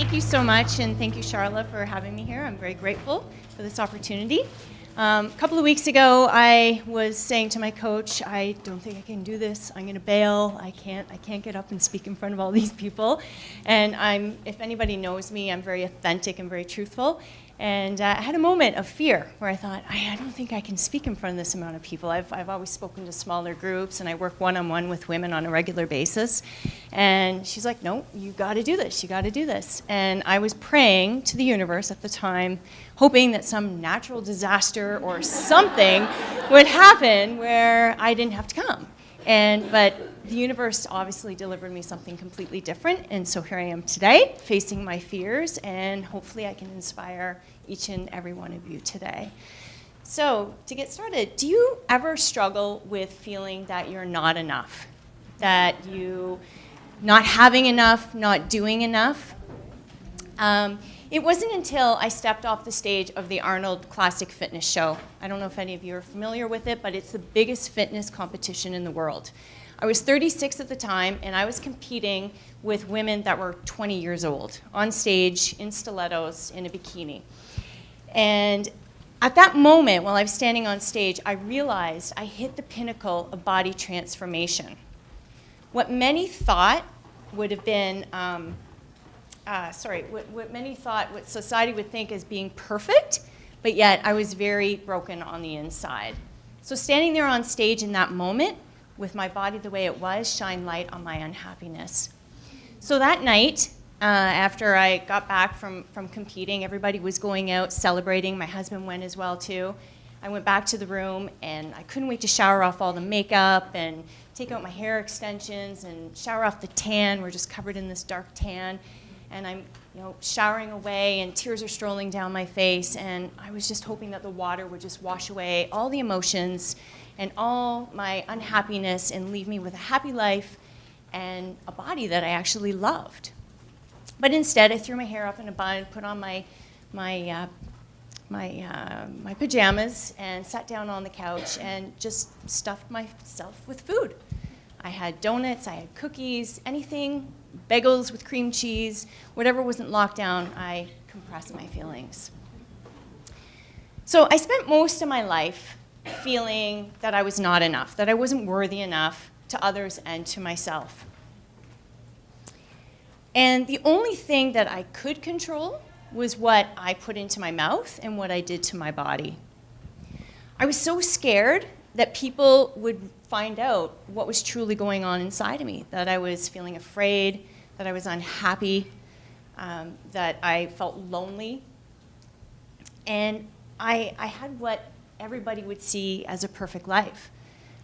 Thank you so much, and thank you, Charla, for having me here. I'm very grateful for this opportunity. A couple of weeks ago, I was saying to my coach, I don't think I can do this. I'm going to bail. I can't get up and speak in front of all these people. And if anybody knows me, I'm very authentic and very truthful. And I had a moment of fear where I thought, I don't think I can speak in front of this amount of people. I've always spoken to smaller groups, and I work one-on-one with women on a regular basis. And she's like, no, you got to do this. You got to do this. And I was praying to the universe at the time, hoping that some natural disaster or something would happen where I didn't have to come. But the universe obviously delivered me something completely different, and so here I am today, facing my fears, and hopefully I can inspire each and every one of you today. So, to get started, do you ever struggle with feeling that you're not enough? That you not having enough, not doing enough? It wasn't until I stepped off the stage of the Arnold Classic Fitness Show. I don't know if any of you are familiar with it, but it's the biggest fitness competition in the world. I was 36 at the time, and I was competing with women that were 20 years old, on stage, in stilettos, in a bikini. And at that moment, while I was standing on stage, I realized I hit the pinnacle of body transformation. What many thought would have been, what society would think as being perfect, but yet I was very broken on the inside. So standing there on stage in that moment, with my body the way it was, shined light on my unhappiness. So that night, after I got back from competing, everybody was going out celebrating. My husband went as well too. I went back to the room, and I couldn't wait to shower off all the makeup and take out my hair extensions and shower off the tan. We're just covered in this dark tan. And I'm showering away, and tears are strolling down my face, and I was just hoping that the water would just wash away all the emotions and all my unhappiness and leave me with a happy life and a body that I actually loved. But instead, I threw my hair up in a bun, put on my pajamas, and sat down on the couch and just stuffed myself with food. I had donuts, I had cookies, anything, bagels with cream cheese, whatever wasn't locked down, I compressed my feelings. So I spent most of my life feeling that I was not enough, that I wasn't worthy enough to others and to myself. And the only thing that I could control was what I put into my mouth and what I did to my body. I was so scared that people would find out what was truly going on inside of me, that I was feeling afraid, that I was unhappy, that I felt lonely. And I had what everybody would see as a perfect life.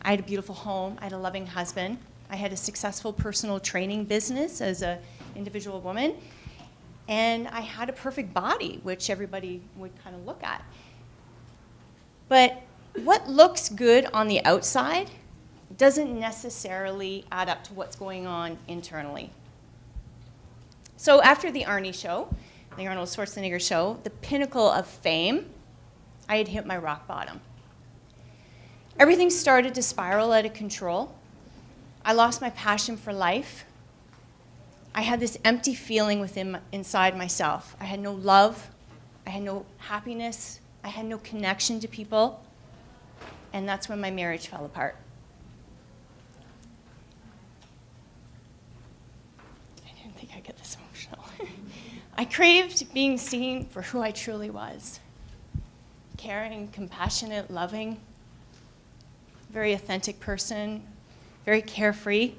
I had a beautiful home, I had a loving husband, I had a successful personal training business as an individual woman, and I had a perfect body, which everybody would kind of look at. But what looks good on the outside doesn't necessarily add up to what's going on internally. So after the Arnie show, the Arnold Schwarzenegger show, the pinnacle of fame, I had hit my rock bottom. Everything started to spiral out of control. I lost my passion for life. I had this empty feeling inside myself. I had no love, I had no happiness, I had no connection to people, and that's when my marriage fell apart. I didn't think I'd get this emotional. I craved being seen for who I truly was. Caring, compassionate, loving, very authentic person, very carefree.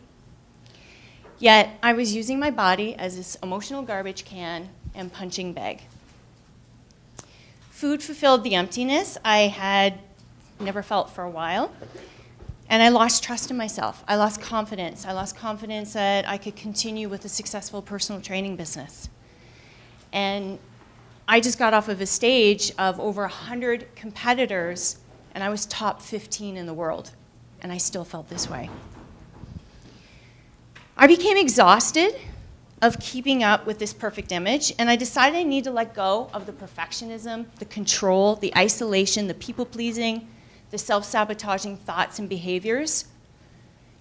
Yet I was using my body as this emotional garbage can and punching bag. Food fulfilled the emptiness I had never felt for a while, and I lost trust in myself. I lost confidence. I lost confidence that I could continue with a successful personal training business. And I just got off of a stage of over 100 competitors, and I was top 15 in the world, and I still felt this way. I became exhausted of keeping up with this perfect image, and I decided I need to let go of the perfectionism, the control, the isolation, the people-pleasing, the self-sabotaging thoughts and behaviors.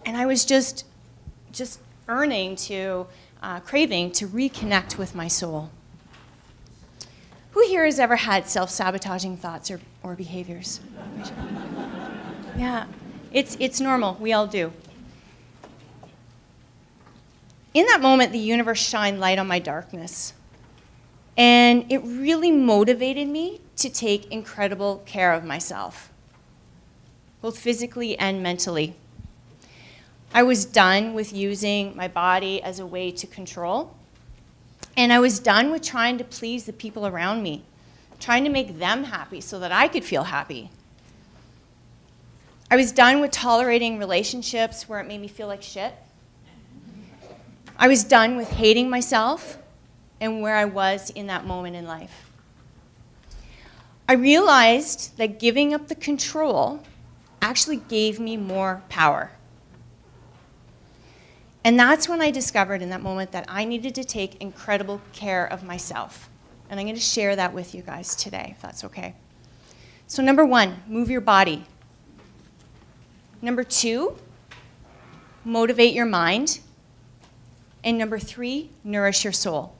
And I was just craving to reconnect with my soul. Who here has ever had self-sabotaging thoughts or behaviors? Yeah, it's normal. We all do. In that moment, the universe shined light on my darkness. And it really motivated me to take incredible care of myself, both physically and mentally. I was done with using my body as a way to control. And I was done with trying to please the people around me, trying to make them happy so that I could feel happy. I was done with tolerating relationships where it made me feel like shit. I was done with hating myself and where I was in that moment in life. I realized that giving up the control actually gave me more power. And that's when I discovered in that moment that I needed to take incredible care of myself. And I'm going to share that with you guys today, if that's okay. So number 1, move your body. Number 2, motivate your mind. And number 3, nourish your soul.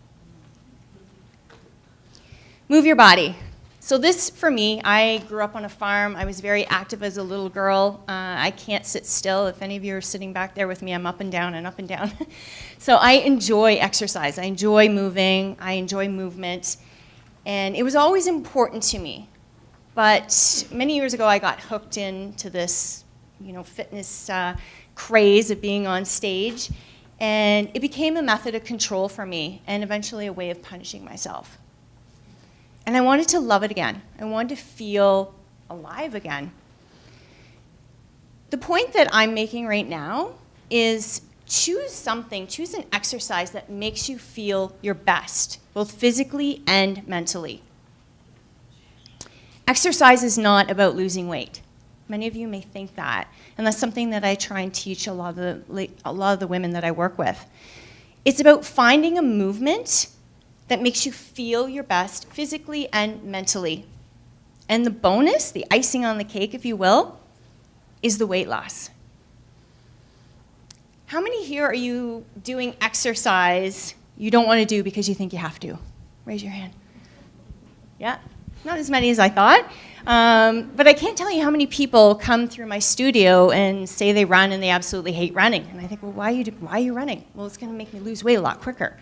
Move your body. So this, for me, I grew up on a farm. I was very active as a little girl. I can't sit still. If any of you are sitting back there with me, I'm up and down and up and down. So I enjoy exercise. I enjoy moving. I enjoy movement. And it was always important to me. But many years ago, I got hooked into this, fitness craze of being on stage. And it became a method of control for me and eventually a way of punishing myself. And I wanted to love it again. I wanted to feel alive again. The point that I'm making right now is choose an exercise that makes you feel your best, both physically and mentally. Exercise is not about losing weight. Many of you may think that, and that's something that I try and teach a lot of the women that I work with. It's about finding a movement that makes you feel your best physically and mentally. And the bonus, the icing on the cake, if you will, is the weight loss. How many here are you doing exercise you don't want to do because you think you have to? Raise your hand. Yeah, not as many as I thought. But I can't tell you how many people come through my studio and say they run and they absolutely hate running. And I think, well, why are you running? Well, it's going to make me lose weight a lot quicker.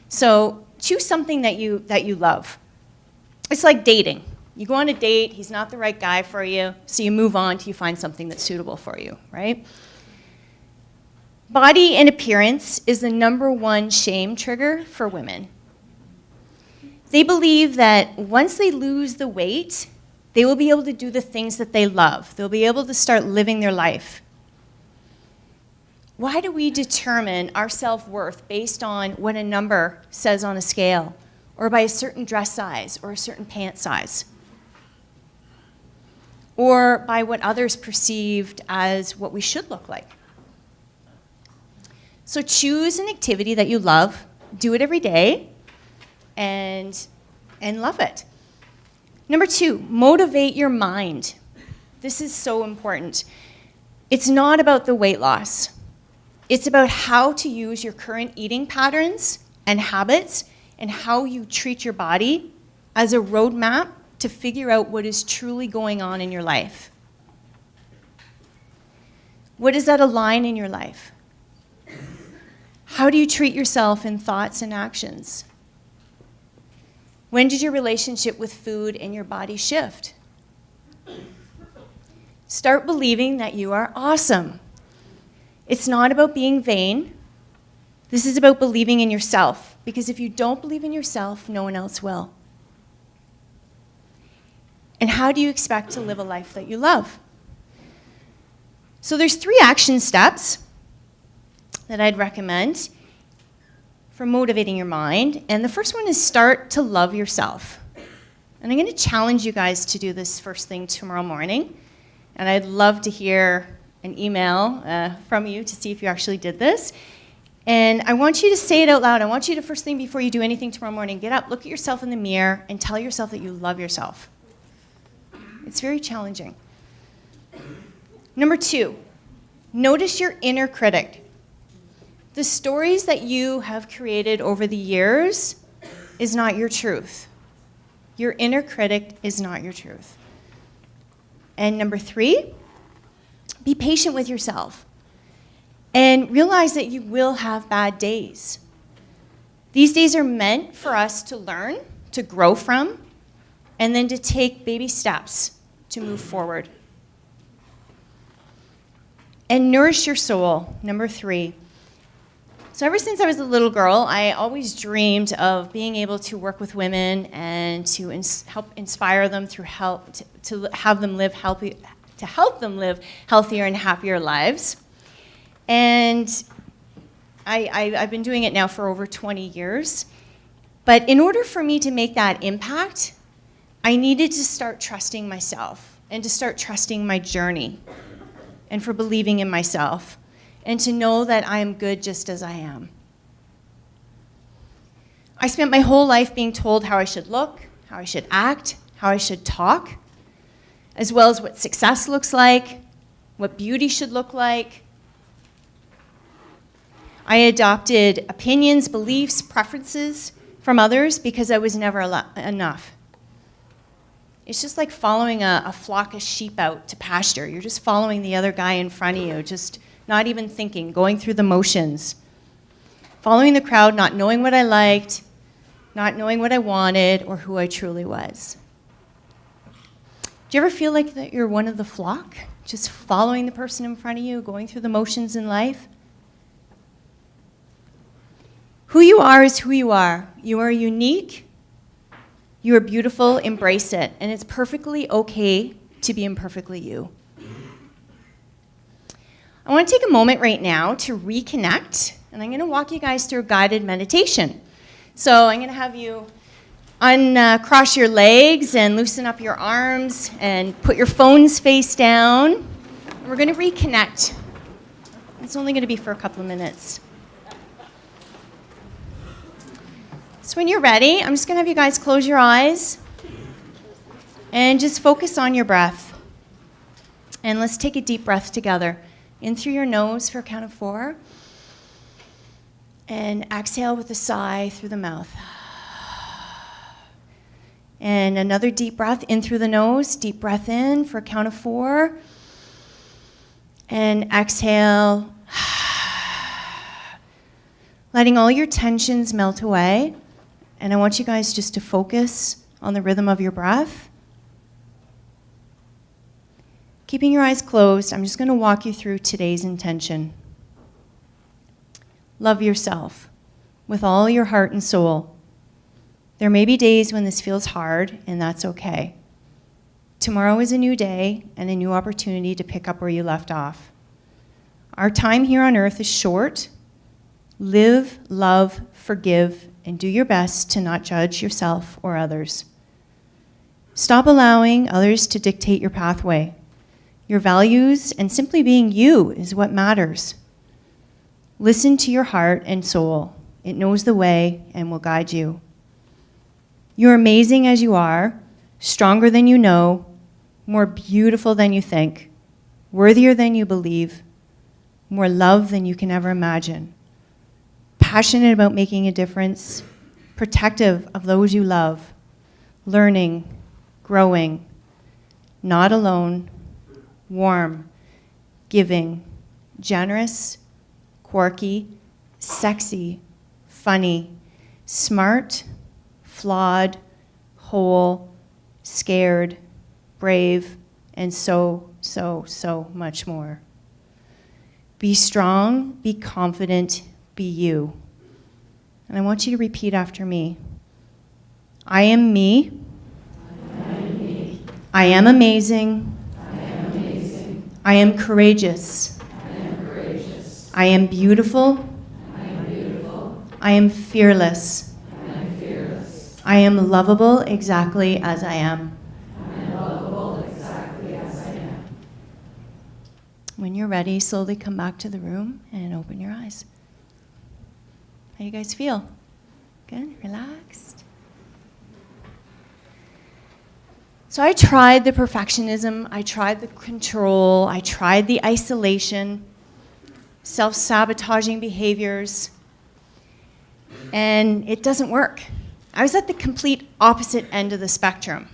So choose something that you love. It's like dating. You go on a date, he's not the right guy for you, so you move on till you find something that's suitable for you, right? Body and appearance is the #1 shame trigger for women. They believe that once they lose the weight, they will be able to do the things that they love. They'll be able to start living their life. Why do we determine our self-worth based on what a number says on a scale, or by a certain dress size, or a certain pant size, or by what others perceived as what we should look like? So choose an activity that you love, do it every day, and love it. Number 2, motivate your mind. This is so important. It's not about the weight loss. It's about how to use your current eating patterns and habits and how you treat your body as a roadmap to figure out what is truly going on in your life. What does that align in your life? How do you treat yourself in thoughts and actions? When did your relationship with food and your body shift? Start believing that you are awesome. It's not about being vain. This is about believing in yourself, because if you don't believe in yourself, no one else will. And how do you expect to live a life that you love? So there's 3 action steps that I'd recommend for motivating your mind. And the first one is start to love yourself. And I'm going to challenge you guys to do this first thing tomorrow morning. And I'd love to hear an email from you to see if you actually did this. And I want you to say it out loud. I want you to, first thing before you do anything tomorrow morning, get up, look at yourself in the mirror, and tell yourself that you love yourself. It's very challenging. Number 2, notice your inner critic. The stories that you have created over the years is not your truth. Your inner critic is not your truth. And number 3, be patient with yourself and realize that you will have bad days. These days are meant for us to learn, to grow from, and then to take baby steps to move forward. And nourish your soul, number 3. So ever since I was a little girl, I always dreamed of being able to work with women and to help inspire them through to help them live healthier and happier lives. And I've been doing it now for over 20 years. But in order for me to make that impact, I needed to start trusting myself and to start trusting my journey and for believing in myself and to know that I am good just as I am. I spent my whole life being told how I should look, how I should act, how I should talk, as well as what success looks like, what beauty should look like. I adopted opinions, beliefs, preferences from others because I was never enough. It's just like following a flock of sheep out to pasture. You're just following the other guy in front of you, just not even thinking, going through the motions. Following the crowd, not knowing what I liked, not knowing what I wanted, or who I truly was. Do you ever feel like that you're one of the flock? Just following the person in front of you, going through the motions in life? Who you are is who you are. You are unique. You are beautiful. Embrace it. And it's perfectly okay to be imperfectly you. I want to take a moment right now to reconnect, and I'm going to walk you guys through a guided meditation. So I'm going to have you uncross your legs and loosen up your arms and put your phones face down. We're going to reconnect. It's only going to be for a couple of minutes. So when you're ready, I'm just going to have you guys close your eyes and just focus on your breath. And let's take a deep breath together. In through your nose for a count of 4. And exhale with a sigh through the mouth. And another deep breath in through the nose. Deep breath in for a count of 4. And exhale. Letting all your tensions melt away. And I want you guys just to focus on the rhythm of your breath. Keeping your eyes closed, I'm just going to walk you through today's intention. Love yourself with all your heart and soul. There may be days when this feels hard, and that's okay. Tomorrow is a new day and a new opportunity to pick up where you left off. Our time here on earth is short. Live, love, forgive, and do your best to not judge yourself or others. Stop allowing others to dictate your pathway. Your values and simply being you is what matters. Listen to your heart and soul. It knows the way and will guide you. You're amazing as you are, stronger than you know, more beautiful than you think, worthier than you believe, more loved than you can ever imagine, passionate about making a difference, protective of those you love, learning, growing, not alone, warm, giving, generous, quirky, sexy, funny, smart, flawed, whole, scared, brave, and so much more. Be strong, be confident, be you. And I want you to repeat after me. I am me. I am amazing. I am courageous. I am beautiful. I am fearless. I am lovable exactly as I am. When you're ready, slowly come back to the room and open your eyes. How you guys feel? Good? Relaxed? So I tried the perfectionism, I tried the control, I tried the isolation, self-sabotaging behaviors, and it doesn't work. I was at the complete opposite end of the spectrum.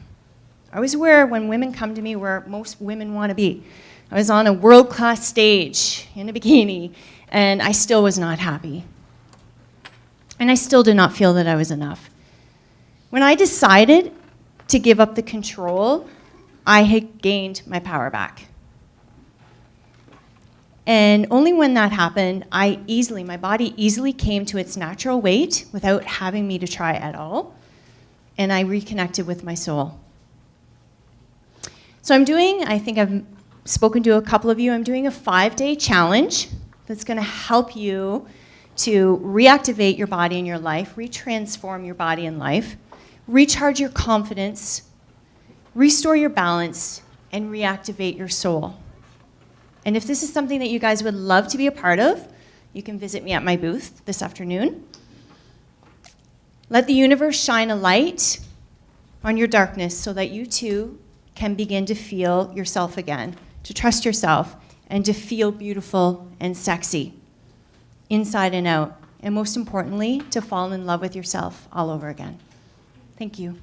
I was where, when women come to me, where most women want to be. I was on a world-class stage in a bikini, and I still was not happy. And I still did not feel that I was enough. When I decided to give up the control, I had gained my power back. And only when that happened, my body easily came to its natural weight without having me to try at all, and I reconnected with my soul. So I think I've spoken to a couple of you, I'm doing a 5-day challenge that's gonna help you to reactivate your body and your life, retransform your body and life, recharge your confidence, restore your balance, and reactivate your soul. And if this is something that you guys would love to be a part of, you can visit me at my booth this afternoon. Let the universe shine a light on your darkness so that you too can begin to feel yourself again, to trust yourself, and to feel beautiful and sexy, inside and out. And most importantly, to fall in love with yourself all over again. Thank you.